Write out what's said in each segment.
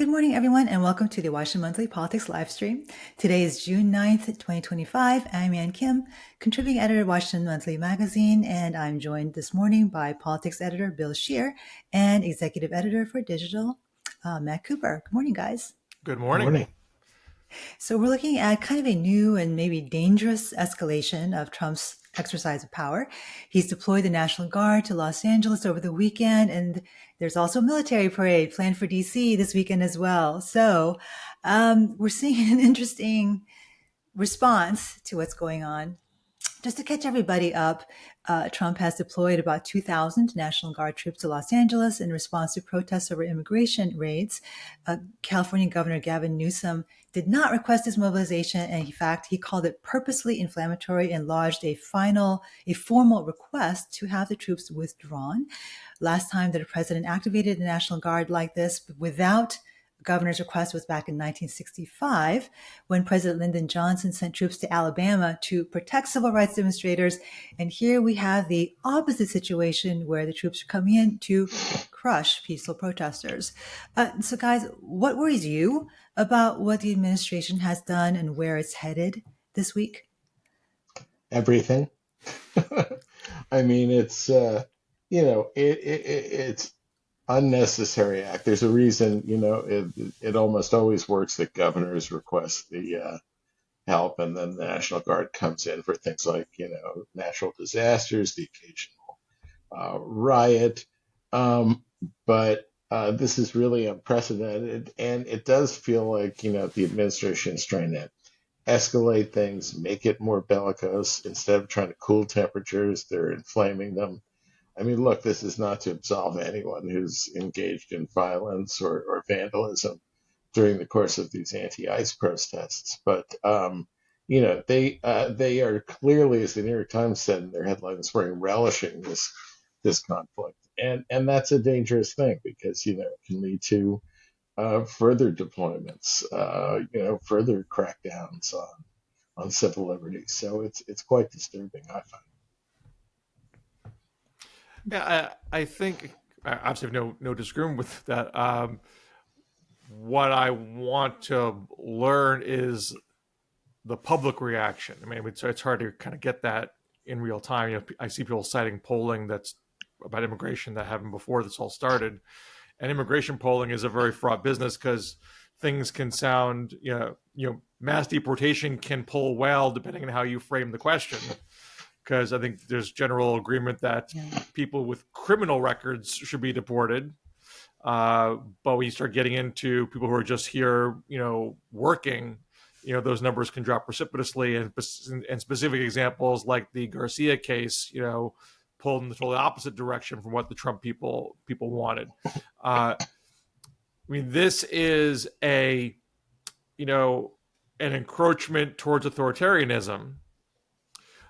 Good morning, everyone, and welcome to the Washington Monthly Politics Livestream. Today is June 9th, 2025. I'm Ann Kim, contributing editor of Washington Monthly Magazine, and I'm joined this morning by politics editor Bill Scher and executive editor for digital, Matt Cooper. Good morning, guys. Good morning. Morning. So we're looking at kind of a new and maybe dangerous escalation of Trump's exercise of power. He's deployed the National Guard to Los Angeles over the weekend, and there's also a military parade planned for DC this weekend as well. So we're seeing an interesting response to what's going on. Just to catch everybody up, Trump has deployed about 2,000 National Guard troops to Los Angeles in response to protests over immigration raids. California Governor Gavin Newsom did not request this mobilization, and in fact, he called it purposely inflammatory and lodged a formal request to have the troops withdrawn. Last time that a president activated the National Guard like this without governor's request was back in 1965 when President Lyndon Johnson sent troops to Alabama to protect civil rights demonstrators. And here we have the opposite situation where the troops are coming in to crush peaceful protesters. So guys, what worries you about what the administration has done and where it's headed this week? Everything. I mean, it's, it's unnecessary act. There's a reason, it almost always works that governors request the help, and then the National Guard comes in for things like, natural disasters, the occasional riot. But this is really unprecedented, and it does feel like, the administration is trying to escalate things, make it more bellicose. Instead of trying to cool temperatures, they're inflaming them. I mean, look, this is not to absolve anyone who's engaged in violence or vandalism during the course of these anti-ICE protests, but they are clearly, as the New York Times said in their headline this morning, relishing this conflict, and that's a dangerous thing because it can lead to further deployments, further crackdowns on civil liberties. So it's quite disturbing, I find. Yeah, I think I obviously have no disagreement with that. What I want to learn is the public reaction. I mean, it's hard to kind of get that in real time. I see people citing polling that's about immigration that happened before this all started, and immigration polling is a very fraught business because things can sound, mass deportation can poll well depending on how you frame the question. Because I think there's general agreement that people with criminal records should be deported. But when you start getting into people who are just here, working, those numbers can drop precipitously. And specific examples like the Garcia case, pulled in the totally opposite direction from what the Trump people wanted. I mean, this is an encroachment towards authoritarianism.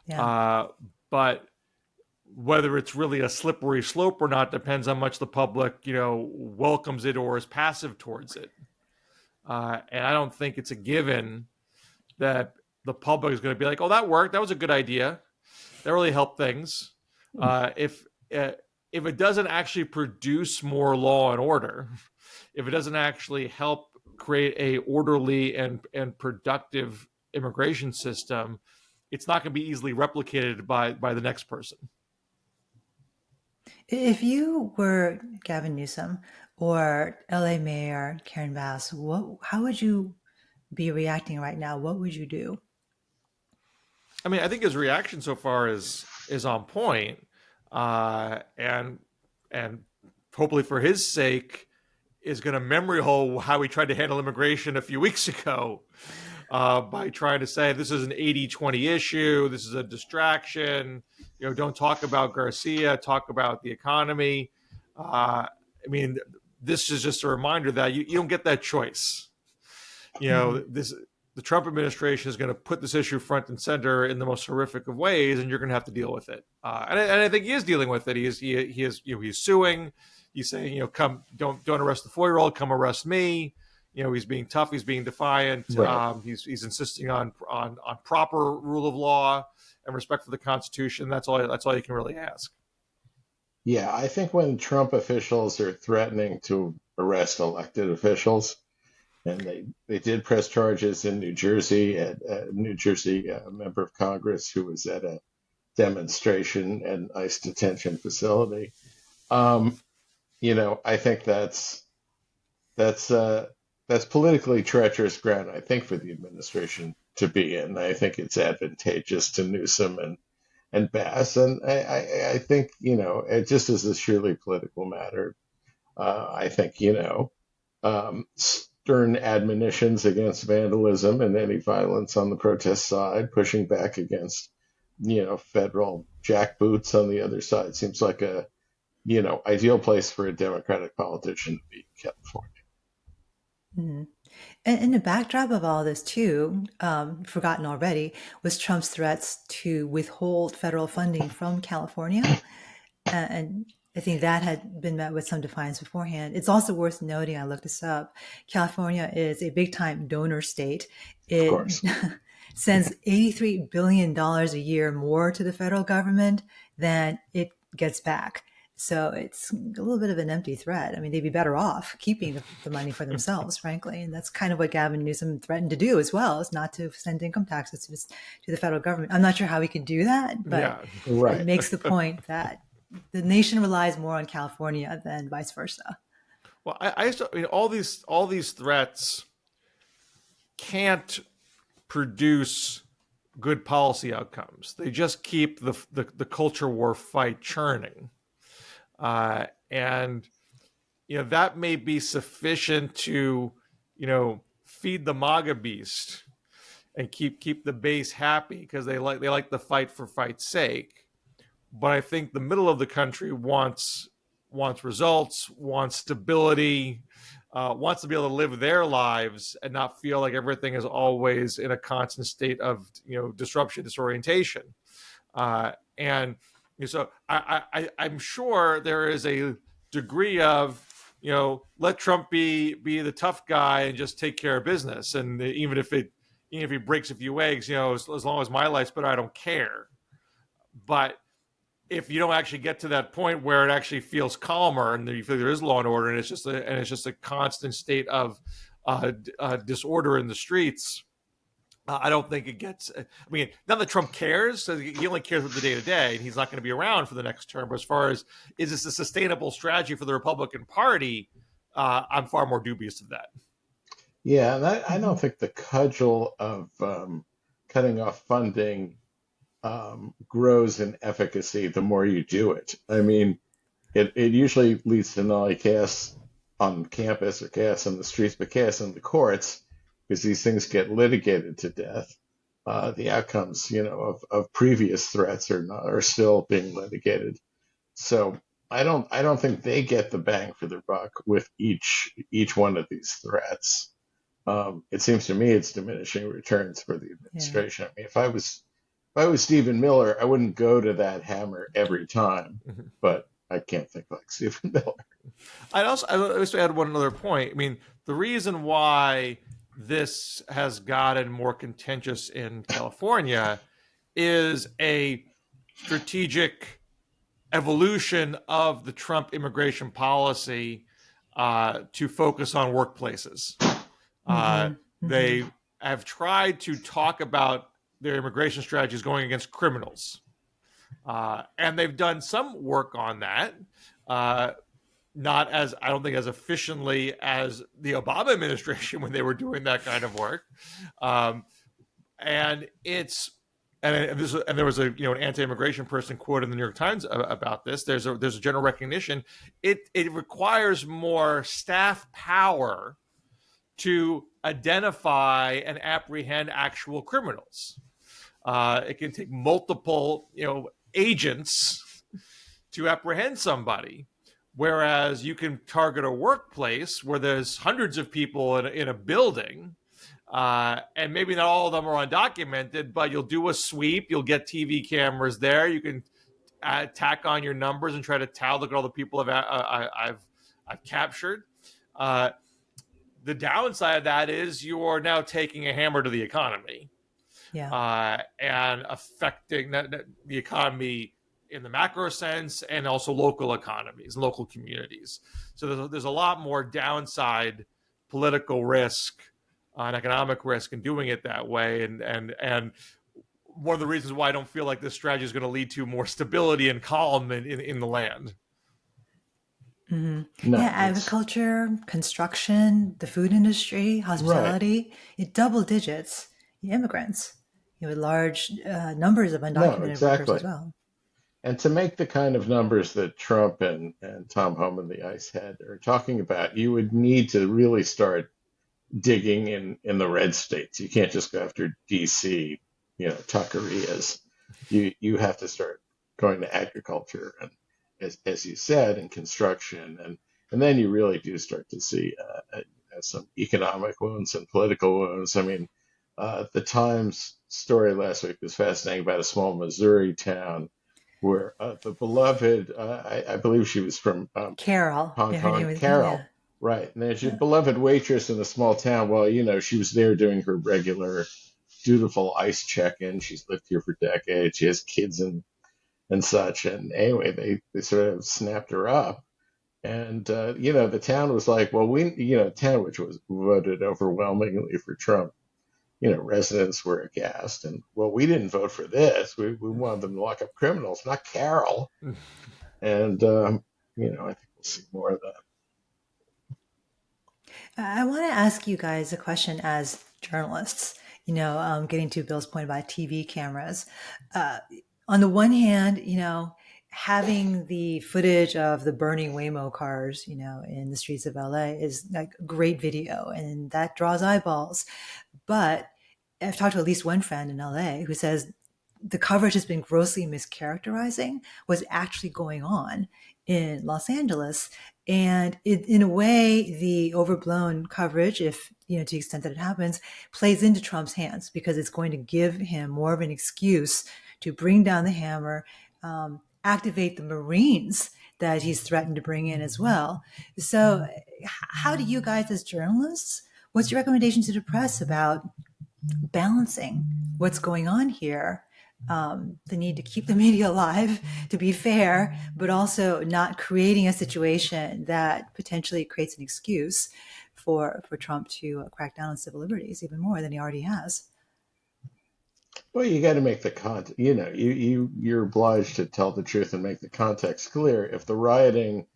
Yeah. But whether it's really a slippery slope or not depends on how much the public, welcomes it or is passive towards it. And I don't think it's a given that the public is going to be like, "Oh, that worked. That was a good idea. That really helped things." If it doesn't actually produce more law and order, if it doesn't actually help create a orderly and productive immigration system, it's not going to be easily replicated by the next person. If you were Gavin Newsom or LA Mayor Karen Bass, how would you be reacting right now? What would you do? I mean, I think his reaction so far is on point, and hopefully for his sake is going to memory hole how he tried to handle immigration a few weeks ago. By trying to say this is an 80-20 issue, this is a distraction, don't talk about Garcia, talk about the economy. I mean, this is just a reminder that you don't get that choice. The Trump administration is going to put this issue front and center in the most horrific of ways, and you're going to have to deal with it. And I think he is dealing with it. He is he's suing. He's saying, come, don't arrest the 4-year-old, come arrest me. He's being tough. He's being defiant. Right. He's insisting on proper rule of law and respect for the Constitution. That's all you can really ask. Yeah, I think when Trump officials are threatening to arrest elected officials, And they did press charges in New Jersey at New Jersey member of Congress who was at a demonstration at an ICE detention facility. Um, I think that's uh, that's politically treacherous ground. I think for the administration to be in. I think it's advantageous to Newsom and Bass, and I think it just as a surely political matter. I think stern admonitions against vandalism and any violence on the protest side, pushing back against federal jackboots on the other side seems like a ideal place for a Democratic politician to be in California. Mhm. And the backdrop of all this, too, forgotten already, was Trump's threats to withhold federal funding from California. And I think that had been met with some defiance beforehand. It's also worth noting, I looked this up, California is a big time donor state. Of It course. sends $83 billion a year more to the federal government than it gets back. So it's a little bit of an empty threat. I mean, they'd be better off keeping the money for themselves, frankly. And that's kind of what Gavin Newsom threatened to do as well, is not to send income taxes to the federal government. I'm not sure how he can do that, but Yeah. it Right. makes the point that the nation relies more on California than vice versa. Well, I mean, all these threats can't produce good policy outcomes. They just keep the culture war fight churning, and that may be sufficient to feed the MAGA beast and keep the base happy because they like the fight for fight's sake. But I think the middle of the country wants results, wants stability, wants to be able to live their lives and not feel like everything is always in a constant state of disruption, disorientation. And so I'm sure there is a degree of let Trump be the tough guy and just take care of business, and even if he breaks a few eggs, as long as my life's better, I don't care. But if you don't actually get to that point where it actually feels calmer and you feel there is law and order, and it's just a constant state of disorder in the streets, I don't think it gets. I mean, not that Trump cares; so he only cares about the day to day, and he's not going to be around for the next term. But as far as is this a sustainable strategy for the Republican Party, I'm far more dubious of that. Yeah, and I don't think the cudgel of cutting off funding grows in efficacy the more you do it. I mean, it usually leads to not only chaos on campus or chaos on the streets, but chaos in the courts because these things get litigated to death. The outcomes, of previous threats are still being litigated. So I don't think they get the bang for their buck with each one of these threats. It seems to me it's diminishing returns for the Yeah. administration. I mean, if I was Stephen Miller, I wouldn't go to that hammer every time, but I can't think like Stephen Miller. I also add one other point. I mean, the reason why this has gotten more contentious in California is a strategic evolution of the Trump immigration policy to focus on workplaces. Mm-hmm. They have tried to talk about their immigration strategies going against criminals. And they've done some work on that. Not as, I don't think, as efficiently as the Obama administration when they were doing that kind of work. And it's, and there was an anti-immigration person quoted in the New York Times about this. There's a general recognition. It requires more staff power to identify and apprehend actual criminals. It can take multiple agents to apprehend somebody, whereas you can target a workplace where there's hundreds of people in a building. And maybe not all of them are undocumented, but you'll do a sweep. You'll get TV cameras there. You can tack on your numbers and try to look at all the people I've captured. The downside of that is you are now taking a hammer to the economy, and affecting the economy in the macro sense, and also local economies, local communities. So there's a lot more downside political risk, an economic risk in doing it that way. And one of the reasons why I don't feel like this strategy is going to lead to more stability and calm in the land. Mm-hmm. No, Yeah, it's agriculture, construction, the food industry, right. hospitality, double digits, immigrants, with large numbers of No, undocumented workers exactly. as well. And to make the kind of numbers that Trump and Tom Homan, the ICE head, are talking about, you would need to really start digging in the red states. You can't just go after DC, tuckerias. You have to start going to agriculture and, as you said, and construction, and then you really do start to see some economic wounds and political wounds. I mean, the Times story last week was fascinating about a small Missouri town where the beloved, I believe she was from Carol, Hong yeah, her Kong, name is, Carol. yeah. Right. And there's your beloved waitress in a small town. Well, she was there doing her regular dutiful ICE check-in. She's lived here for decades. She has kids and such. And anyway, they sort of snapped her up. And, the town was like, well, town which was voted overwhelmingly for Trump, residents were aghast. And, well, we didn't vote for this. We wanted them to lock up criminals, not Carol. And, I think we'll see more of that. I want to ask you guys a question as journalists, getting to Bill's point about TV cameras. On the one hand, having the footage of the burning Waymo cars, in the streets of LA is like great video and that draws eyeballs. But I've talked to at least one friend in LA who says the coverage has been grossly mischaracterizing what's actually going on in Los Angeles. And in a way, the overblown coverage, if, to the extent that it happens, plays into Trump's hands because it's going to give him more of an excuse to bring down the hammer, activate the Marines that he's threatened to bring in as well. So how do you guys as journalists, what's your recommendation to the press about balancing what's going on here? The need to keep the media alive, to be fair, but also not creating a situation that potentially creates an excuse for Trump to crack down on civil liberties even more than he already has. Well, you got to make the context, you're obliged to tell the truth and make the context clear. If the rioting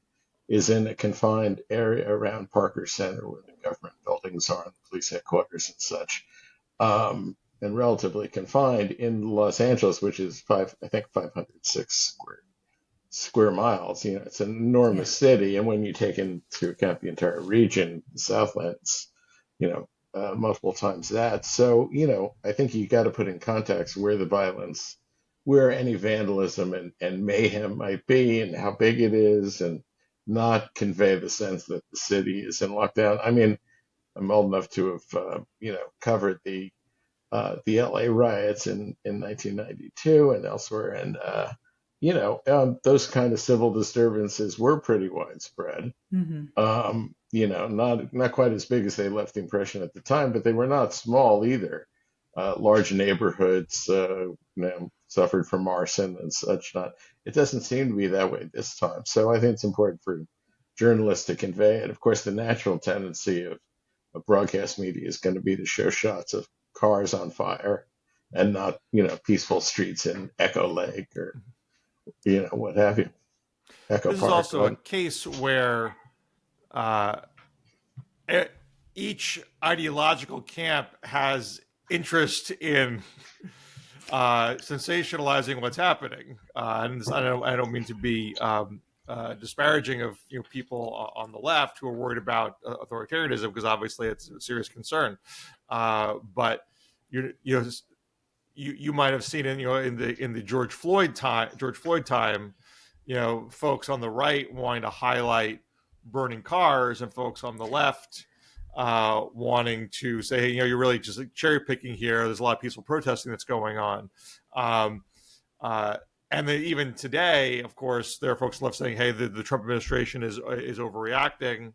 is in a confined area around Parker Center where the government buildings are and the police headquarters and such, and relatively confined in Los Angeles, which is 506 square miles. It's an enormous city, and when you take into account the entire region, the Southland, it's multiple times that. So I think you got to put in context where the violence, where any vandalism and mayhem might be, and how big it is, and not convey the sense that the city is in lockdown. I mean, I'm old enough to have covered the LA riots in 1992 and elsewhere. And, those kind of civil disturbances were pretty widespread. Mm-hmm. Not quite as big as they left the impression at the time, but they were not small either. Large neighborhoods, suffered from arson and such. It doesn't seem to be that way this time. So I think it's important for journalists to convey it. Of course, the natural tendency of broadcast media is going to be to show shots of cars on fire and not, peaceful streets in Echo Lake or, what have you. Echo This Park. is also a case where each ideological camp has interest in sensationalizing what's happening. And I don't mean to be disparaging of people on the left who are worried about authoritarianism, because obviously it's a serious concern. But you might have seen in the George Floyd time, folks on the right wanting to highlight burning cars, and folks on the left wanting to say, hey, you're really just cherry picking here. There's a lot of peaceful protesting that's going on. And then even today, of course, there are folks left saying, hey, the Trump administration is overreacting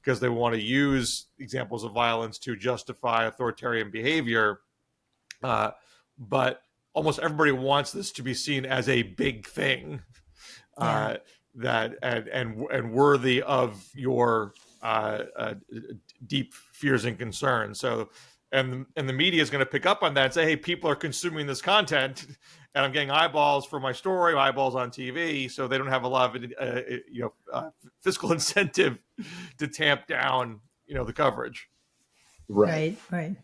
because they want to use examples of violence to justify authoritarian behavior. But almost everybody wants this to be seen as a big thing, that and worthy of your deep fears and concerns. So, and the media is going to pick up on that and say, hey, people are consuming this content, and I'm getting eyeballs for my story, eyeballs on TV, so they don't have a lot of fiscal incentive to tamp down the coverage. Right. Right.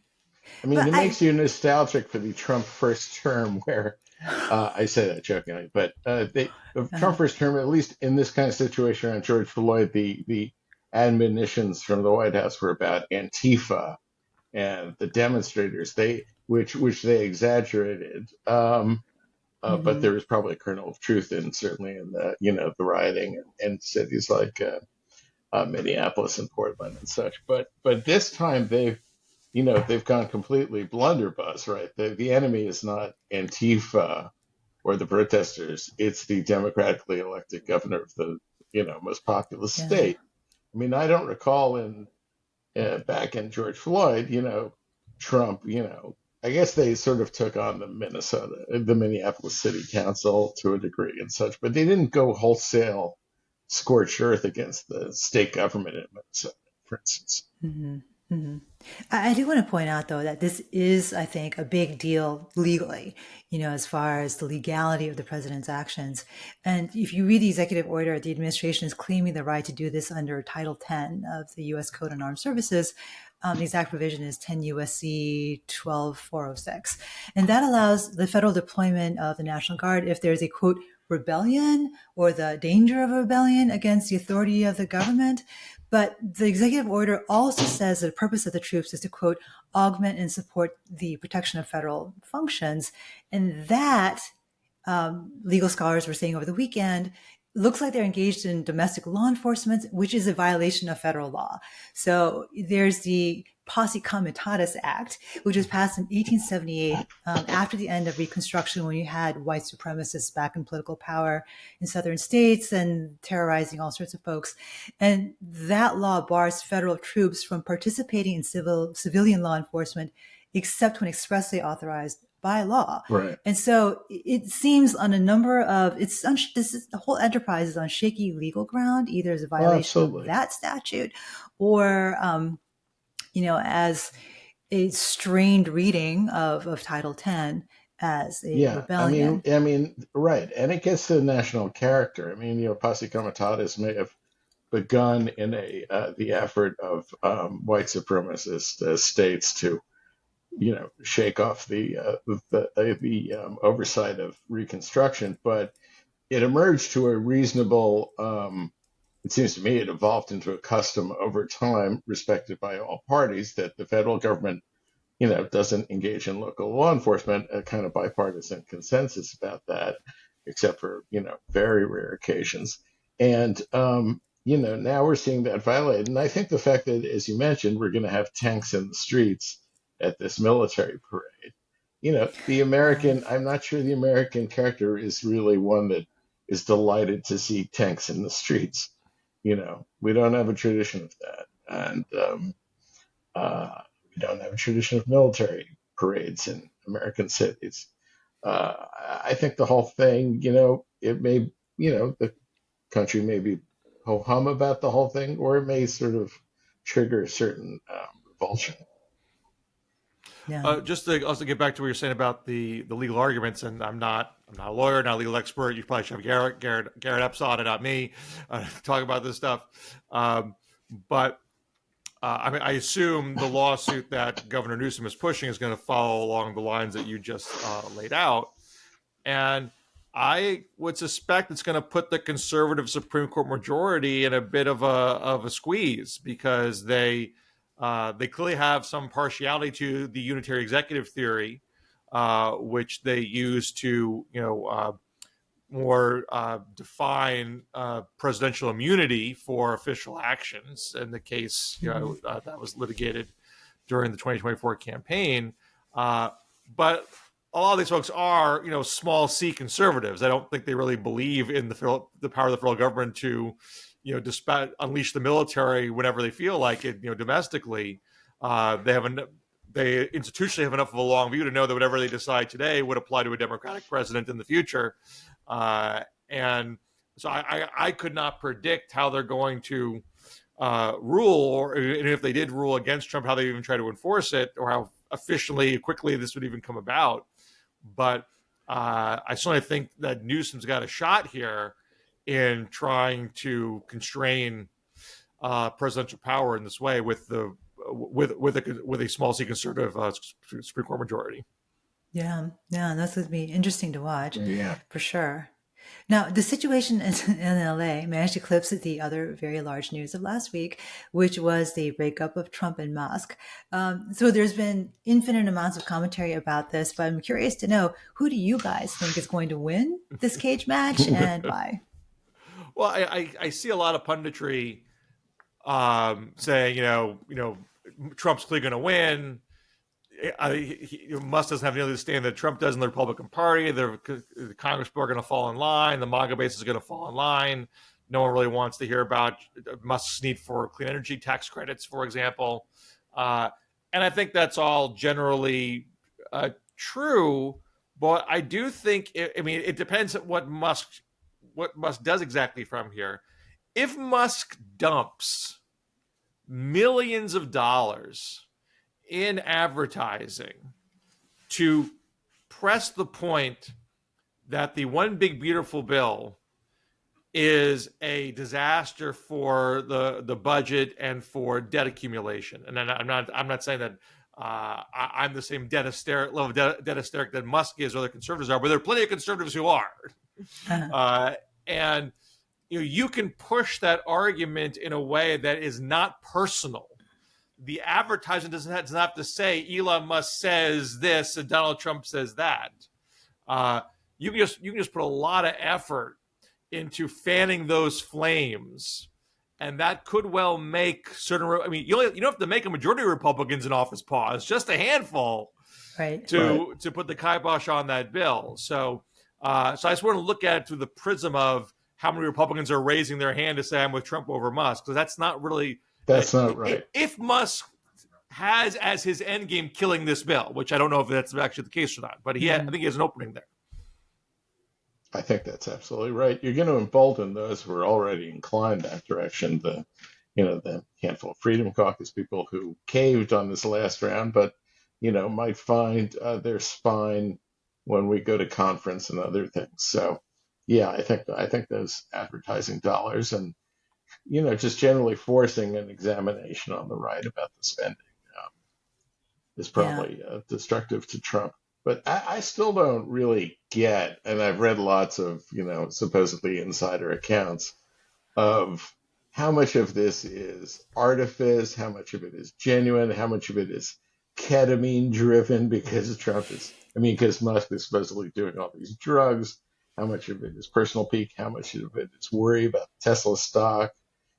I mean, But it makes you nostalgic for the Trump first term, where I say that jokingly, but Trump first term, at least in this kind of situation on George Floyd, the admonitions from the White House were about Antifa and the demonstrators, which they exaggerated, but there was probably a kernel of truth in, certainly in the rioting in cities like Minneapolis and Portland and such. But this time they've gone completely blunderbuss, right? The enemy is not Antifa or the protesters; it's the democratically elected governor of the most populous yeah. state. I mean, I don't recall back in George Floyd, Trump, I guess they sort of took on the Minneapolis City Council to a degree and such, but they didn't go wholesale scorched earth against the state government in Minnesota, for instance. Mm-hmm. Mm-hmm. I do want to point out, though, that this is, I think, a big deal legally, as far as the legality of the president's actions. And if you read the executive order, the administration is claiming the right to do this under Title 10 of the U.S. Code on Armed Services. The exact provision is 10 U.S.C. 12406. And that allows the federal deployment of the National Guard if there's a, quote, rebellion or the danger of a rebellion against the authority of the government. But the executive order also says that the purpose of the troops is to, quote, augment and support the protection of federal functions. And that, legal scholars were saying over the weekend, looks like they're engaged in domestic law enforcement, which is a violation of federal law. So there's the Posse Comitatus Act, which was passed in 1878 after the end of Reconstruction, when you had white supremacists back in political power in southern states and terrorizing all sorts of folks. And that law bars federal troops from participating in civilian law enforcement, except when expressly authorized by law. Right. And so it seems on a number of, the whole enterprise is on shaky legal ground, either as a violation of that statute or, as a strained reading of Title 10 as a rebellion. I mean, right. And it gets to the national character. I mean, Posse Comitatus may have begun in the effort of white supremacist states to shake off the oversight of Reconstruction, but it emerged to a reasonable. It seems to me it evolved into a custom over time, respected by all parties, that the federal government, doesn't engage in local law enforcement. A kind of bipartisan consensus about that, except for very rare occasions. And now we're seeing that violated. And I think the fact that, as you mentioned, we're going to have tanks in the streets at this military parade. The American, I'm not sure the American character is really one that is delighted to see tanks in the streets. We don't have a tradition of that. And we don't have a tradition of military parades in American cities. I think the whole thing, it may, the country may be ho-hum about the whole thing, or it may sort of trigger a certain revulsion. Yeah. Just to also get back to what you're saying about the legal arguments, and I'm not a lawyer, not a legal expert. You probably should have Garrett Epps on and not me talk about this stuff. But I assume the lawsuit that Governor Newsom is pushing is going to follow along the lines that you just laid out, and I would suspect it's going to put the conservative Supreme Court majority in a bit of a squeeze, because they clearly have some partiality to the unitary executive theory, which they use to, more define presidential immunity for official actions. In the case, that was litigated during the 2024 campaign. But a lot of these folks are, small C conservatives. I don't think they really believe in the power of the federal government to, unleash the military whenever they feel like it, domestically. They institutionally have enough of a long view to know that whatever they decide today would apply to a Democratic president in the future. And so I could not predict how they're going to rule, or and if they did rule against Trump, how they even try to enforce it, or how efficiently, quickly this would even come about. But I certainly think that Newsom's got a shot here in trying to constrain presidential power in this way with a small C conservative Supreme Court majority. Yeah, that's going to be interesting to watch, Yeah. for sure. Now, the situation in LA managed to eclipse the other very large news of last week, which was the breakup of Trump and Musk. So there's been infinite amounts of commentary about this, but I'm curious to know, who do you guys think is going to win this cage match and why? Well, I see a lot of punditry saying, Trump's clearly going to win. Musk doesn't have nearly the stand that Trump does in the Republican Party. The Congress people are going to fall in line. The MAGA base is going to fall in line. No one really wants to hear about Musk's need for clean energy tax credits, for example. And I think that's all generally true. But I do think, it depends on what Musk does exactly from here. If Musk dumps millions of dollars in advertising to press the point that the one big beautiful bill is a disaster for the budget and for debt accumulation. And then I'm not saying that I'm the same level of debt hysteric that Musk is or other conservatives are, but there are plenty of conservatives who are. And you can push that argument in a way that is not personal. The advertisement doesn't have to say Elon Musk says this and Donald Trump says that. You can just put a lot of effort into fanning those flames, and that could well make certain. You don't have to make a majority of Republicans in office pause, just a handful, right? To put the kibosh on that bill. So I just want to look at it through the prism of how many Republicans are raising their hand to say I'm with Trump over Musk, because that's not really. That's not right. If Musk has as his end game killing this bill, which I don't know if that's actually the case or not, but I think he has an opening there. I think that's absolutely right. You're going to embolden those who are already inclined that direction. The handful of Freedom Caucus people who caved on this last round, but might find their spine when we go to conference and other things. So, yeah, I think those advertising dollars and just generally forcing an examination on the right about the spending is probably destructive to Trump. But I still don't really get, and I've read lots of, supposedly insider accounts of how much of this is artifice, how much of it is genuine, how much of it is ketamine driven because because Musk is supposedly doing all these drugs, how much of it is personal pique, how much of it is worry about Tesla stock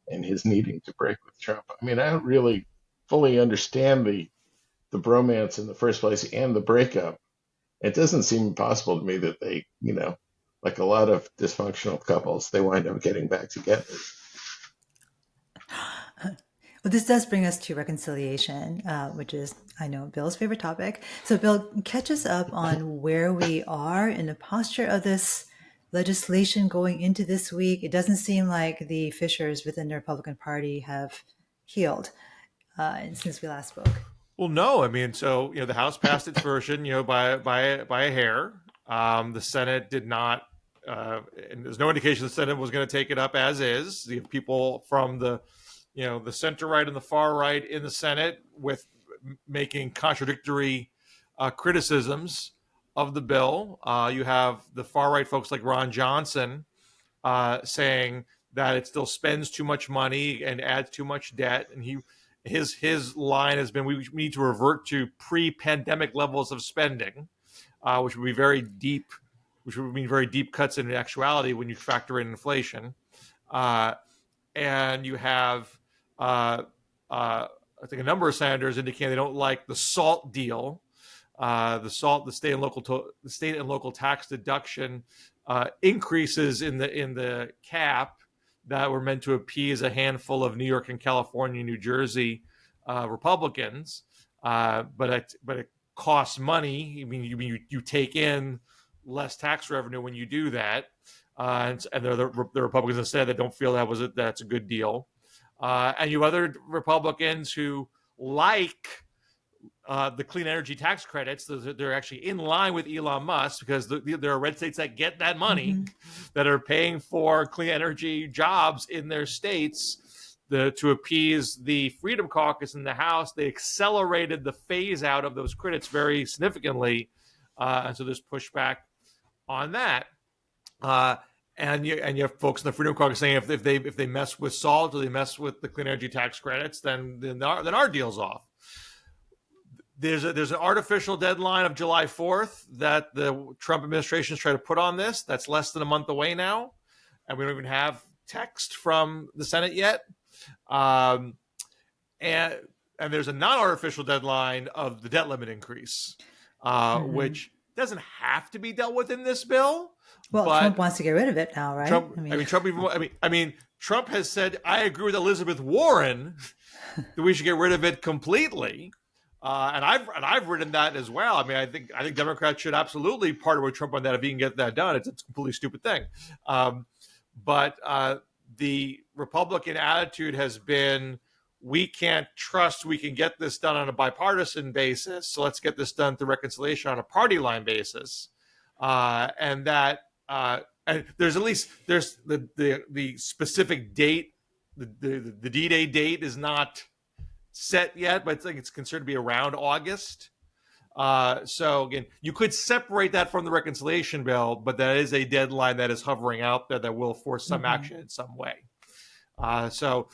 and his needing to break with Trump. I don't really fully understand the bromance in the first place and the breakup. It doesn't seem possible to me that they, like a lot of dysfunctional couples, they wind up getting back together. Well, this does bring us to reconciliation, which is, I know, Bill's favorite topic. So, Bill, catch us up on where we are in the posture of this legislation going into this week. It doesn't seem like the fissures within the Republican Party have healed since we last spoke. Well, no. So the House passed its version, by a hair. The Senate did not, and there's no indication the Senate was going to take it up as is. You have people from the center right and the far right in the Senate with making contradictory criticisms of the bill. You have the far right folks like Ron Johnson saying that it still spends too much money and adds too much debt, and his line has been, we need to revert to pre-pandemic levels of spending, which would be very deep, which would mean very deep cuts in actuality when you factor in inflation. And you have, I think, a number of senators indicating they don't like the SALT deal, the state and local tax deduction increases in the cap that were meant to appease a handful of New York and California, New Jersey Republicans, but it costs money. You take in less tax revenue when you do that, and there are the Republicans instead that don't feel that's a good deal. And you have other Republicans who like the clean energy tax credits. They're actually in line with Elon Musk because there are red states that get that money that are paying for clean energy jobs in their states. To appease the Freedom Caucus in the House, they accelerated the phase out of those credits very significantly. And so there's pushback on that. And you have folks in the Freedom Caucus saying if they mess with SALT or they mess with the clean energy tax credits, then our deal's off. There's an artificial deadline of July 4th that the Trump administration is trying to put on this. That's less than a month away now, and we don't even have text from the Senate yet. And there's a non-artificial deadline of the debt limit increase, which doesn't have to be dealt with in this bill. Well, but Trump wants to get rid of it now, right? Trump has said, I agree with Elizabeth Warren that we should get rid of it completely. And I've written that as well. I mean, I think Democrats should absolutely partner with Trump on that if he can get that done. It's a completely stupid thing. But the Republican attitude has been, we can't trust we can get this done on a bipartisan basis, so let's get this done through reconciliation on a party line basis. And there's the specific date, the D-Day date is not set yet, but I think it's considered to be around August. So again, you could separate that from the reconciliation bill, but that is a deadline that is hovering out there that will force some action in some way. So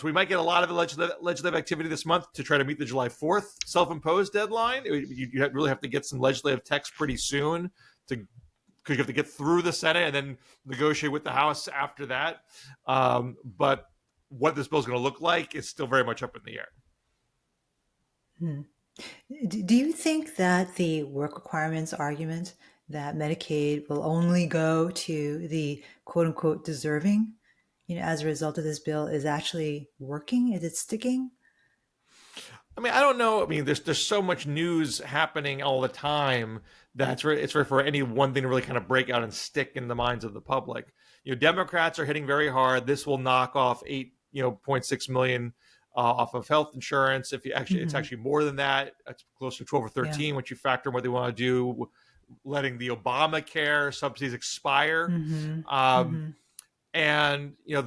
we might get a lot of legislative activity this month to try to meet the July 4th self-imposed deadline. You really have to get some legislative text pretty soon because you have to get through the Senate and then negotiate with the House after that. But what this bill is going to look like is still very much up in the air. Do you think that the work requirements argument that Medicaid will only go to the quote unquote deserving, as a result of this bill is actually working? Is it sticking? I mean, I don't know. I mean, there's so much news happening all the time that it's rare for any one thing to really kind of break out and stick in the minds of the public. Democrats are hitting very hard. This will knock off 8.6 million off of health insurance. If you actually, it's actually more than that. It's close to 12 or 13 once you factor in what they want to do, letting the Obamacare subsidies expire. And the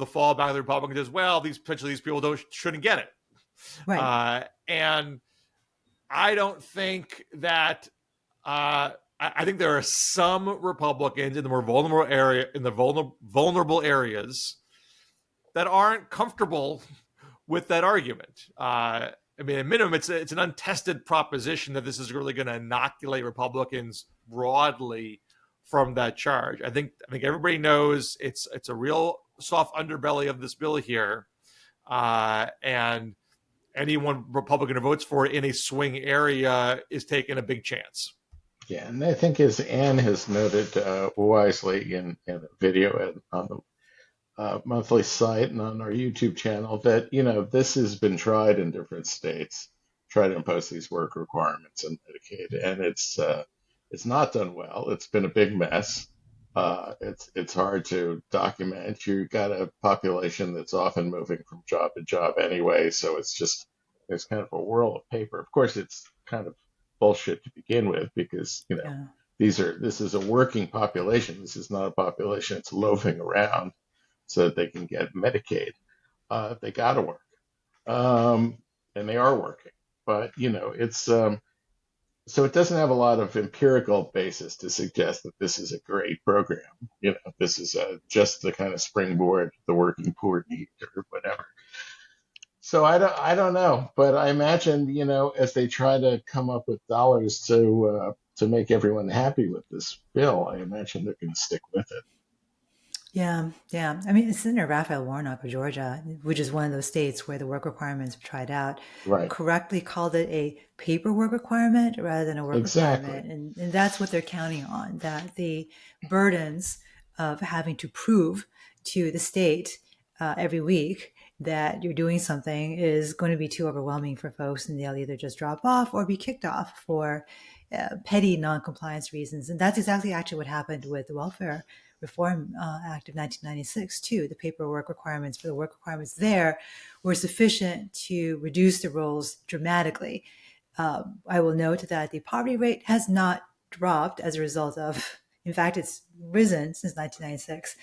fallback of the Republicans is, well, these people shouldn't get it. Right. And I don't think that. I think there are some Republicans in the more vulnerable areas that aren't comfortable with that argument. I mean, at minimum, it's an untested proposition that this is really going to inoculate Republicans broadly from that charge. I think everybody knows it's a real soft underbelly of this bill here, and anyone Republican who votes for it in a swing area is taking a big chance. Yeah, and I think as Ann has noted wisely in a video on the monthly site and on our YouTube channel, that this has been tried in different states, try to impose these work requirements in Medicaid, and it's not done well. It's been a big mess. It's hard to document. You've got a population that's often moving from job to job anyway, so there's kind of a whirl of paper. Of course, it's kind of bullshit to begin with because this is a working population. This is not a population that's loafing around so that they can get Medicaid. They got to work, and they are working. But it's so it doesn't have a lot of empirical basis to suggest that this is a great program. This is just the kind of springboard the working poor need or whatever. So I don't know, but I imagine as they try to come up with dollars to make everyone happy with this bill, I imagine they're going to stick with it. Yeah. I mean, Senator Raphael Warnock of Georgia, which is one of those states where the work requirements were tried out, correctly called it a paperwork requirement rather than a work requirement, and that's what they're counting on. That the burdens of having to prove to the state every week that you're doing something is going to be too overwhelming for folks, and they'll either just drop off or be kicked off for petty noncompliance reasons. And that's exactly actually what happened with the Welfare Reform Act of 1996, too. The paperwork requirements for the work requirements there were sufficient to reduce the rolls dramatically. I will note that the poverty rate has not dropped as a result of, in fact, it's risen since 1996.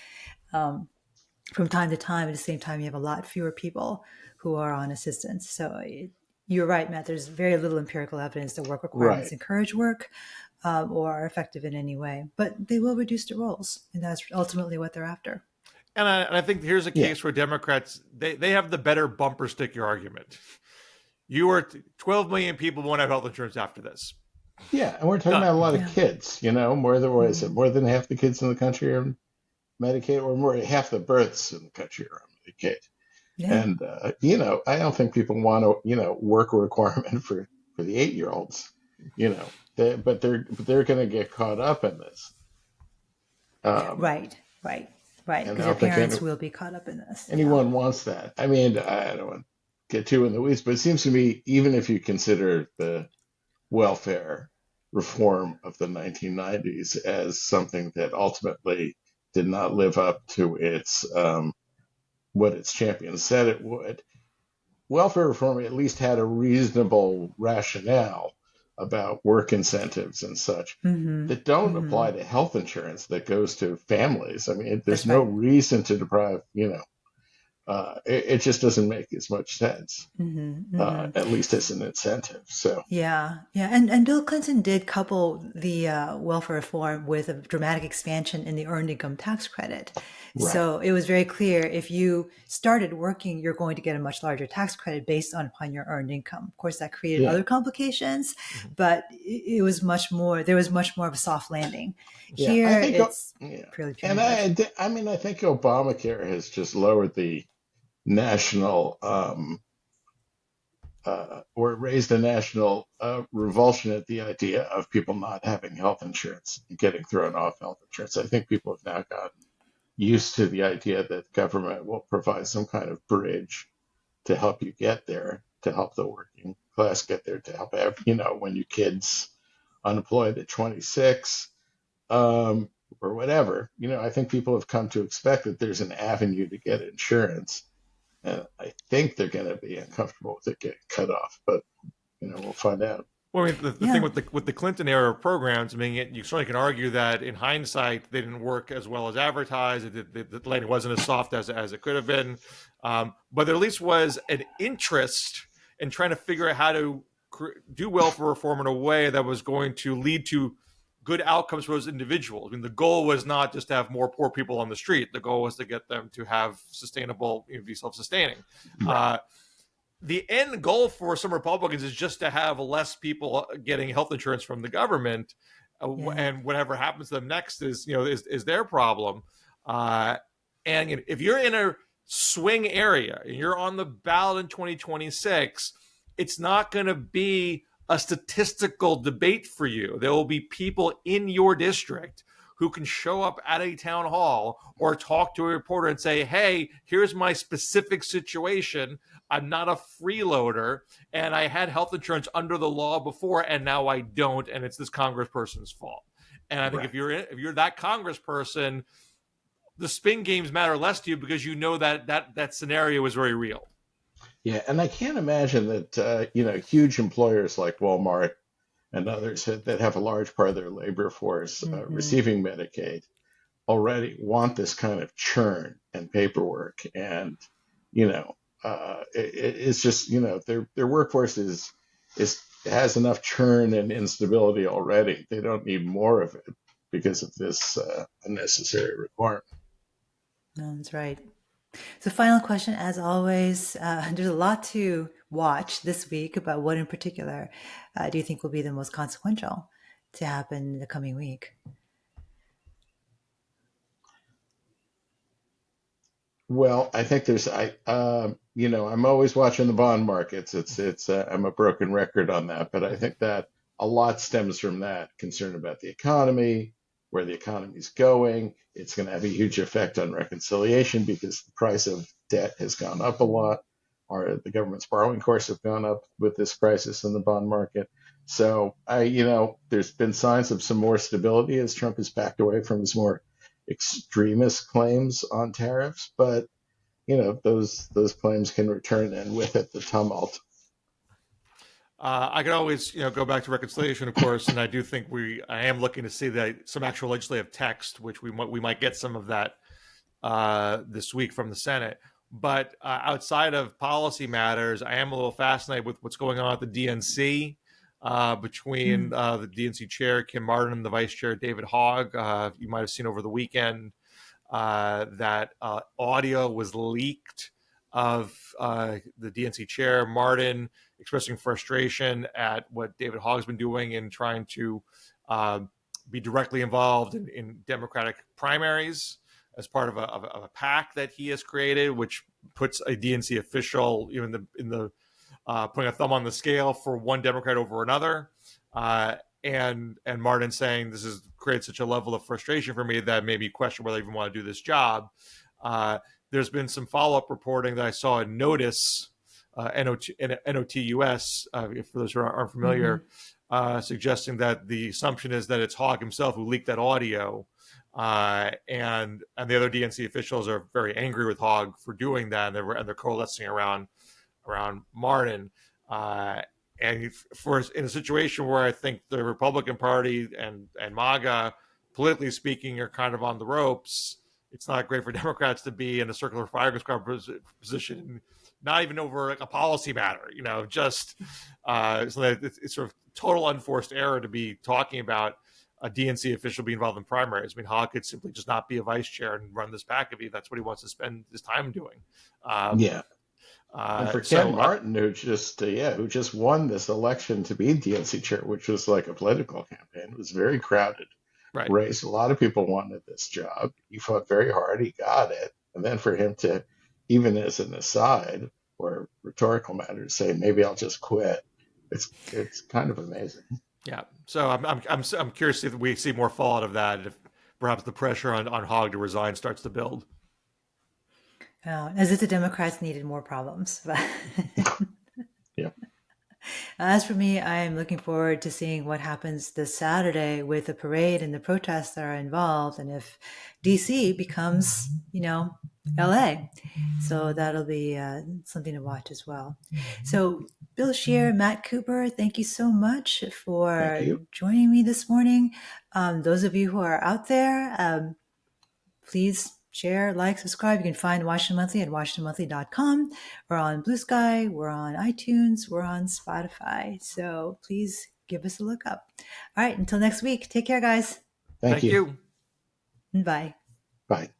From time to time, at the same time, you have a lot fewer people who are on assistance. So you're right, Matt. There's very little empirical evidence that work requirements Right. encourage work or are effective in any way, but they will reduce the rolls, and that's ultimately what they're after. And I think here's a Yeah. case where Democrats, they have the better bumper sticker argument. You are 12 million people won't have health insurance after this. Yeah, and we're talking Done. about a lot Yeah. of kids. More than what is it? More than half the kids in the country are on Medicaid, or more half the births in the country are on Medicaid. Yeah. And I don't think people want to work a requirement for the 8-year-olds. But they're going to get caught up in this. Right. And Because I their don't think parents will be caught up in this. anyone wants that. I mean, I don't want to get too in the weeds, but it seems to me, even if you consider the welfare reform of the 1990s as something that ultimately did not live up to its what its champions said it would, welfare reform at least had a reasonable rationale about work incentives and such that don't apply to health insurance that goes to families. I mean, there's That's no right. reason to deprive, it just doesn't make as much sense, at least as an incentive. So, Yeah. And Bill Clinton did couple the welfare reform with a dramatic expansion in the earned income tax credit. right. So it was very clear if you started working, you're going to get a much larger tax credit based upon your earned income. Of course, that created Yeah. other complications, but it was much more, there was much more of a soft landing. Yeah. Here, I think, it's yeah. purely And punitive. I mean, I think Obamacare has just lowered the national, or raised the national revulsion at the idea of people not having health insurance and getting thrown off health insurance. I think people have now gotten used to the idea that government will provide some kind of bridge to help you get there, to help the working class get there, to help when your kid's unemployed at 26, or whatever. I think people have come to expect that there's an avenue to get insurance, and I think they're going to be uncomfortable with it getting cut off, but we'll find out. Well, I mean, the Yeah. thing with the Clinton era programs, I mean, you certainly can argue that in hindsight they didn't work as well as advertised. The landing wasn't as soft as it could have been, but there at least was an interest in trying to figure out how to do welfare reform in a way that was going to lead to good outcomes for those individuals. I mean, the goal was not just to have more poor people on the street. The goal was to get them to have sustainable, be self-sustaining. Right. The end goal for some Republicans is just to have less people getting health insurance from the government, and whatever happens to them next is their problem. And if you're in a swing area and you're on the ballot in 2026, it's not going to be a statistical debate for you. There will be people in your district who can show up at a town hall or talk to a reporter and say, hey, here's my specific situation. I'm not a freeloader, and I had health insurance under the law before, and now I don't, and it's this congressperson's fault. And I think Right. if you're that congressperson, the spin games matter less to you because you know that scenario is very real. Yeah, and I can't imagine that huge employers like Walmart and others that have a large part of their labor force receiving Medicaid already want this kind of churn and paperwork, and it's just their workforce is has enough churn and instability already. They don't need more of it because of this unnecessary requirement. No, that's right. So, final question, as always, there's a lot to watch this week, but what in particular do you think will be the most consequential to happen in the coming week? Well, I think I'm always watching the bond markets. I'm a broken record on that, but I think that a lot stems from that concern about the economy, where the economy is going. It's going to have a huge effect on reconciliation because the price of debt has gone up a lot, or the government's borrowing costs have gone up with this crisis in the bond market. So there's been signs of some more stability as Trump has backed away from his more extremist claims on tariffs, but those claims can return, and with it the tumult. I could always, go back to reconciliation, of course, and I do think I am looking to see that some actual legislative text, which we might get some of that this week from the Senate. But outside of policy matters, I am a little fascinated with what's going on at the DNC between the DNC chair Kim Martin and the vice chair David Hogg. You might have seen over the weekend that audio was leaked of the DNC chair Martin expressing frustration at what David Hogg's been doing in trying to be directly involved in Democratic primaries as part of a PAC that he has created, which puts a DNC official in the putting a thumb on the scale for one Democrat over another. And Martin saying this has created such a level of frustration for me that made me question whether I even want to do this job. There's been some follow-up reporting that I saw in Notice, NOTUS, for those who aren't familiar, suggesting that the assumption is that it's Hogg himself who leaked that audio. And the other DNC officials are very angry with Hogg for doing that, and they're coalescing around Martin. And in a situation where I think the Republican Party and MAGA, politically speaking, are kind of on the ropes, it's not great for Democrats to be in a circular firing squad position, not even over a policy matter, just so that it's sort of total unforced error to be talking about a DNC official be involved in primaries. I mean, Hogg could simply just not be a vice chair and run this PAC if that's what he wants to spend his time doing. And for Ken Martin, who just won this election to be DNC chair, which was like a political campaign, it was a very crowded race. A lot of people wanted this job. He fought very hard. He got it. And then for him to, even as an aside or rhetorical matter, say maybe I'll just quit, it's kind of amazing. Yeah. So I'm curious if we see more fallout of that, if perhaps the pressure on Hogg to resign starts to build. As if the Democrats needed more problems. Yeah. As for me, I'm looking forward to seeing what happens this Saturday with the parade and the protests that are involved, and if DC becomes, LA. So that'll be something to watch as well. So Bill Scher, Matt Cooper, thank you so much for joining me this morning. Those of you who are out there, please share, like, subscribe. You can find Washington Monthly at WashingtonMonthly.com. We're on Blue Sky. We're on iTunes. We're on Spotify. So please give us a look up. All right. Until next week. Take care, guys. Thank you. Bye. Bye.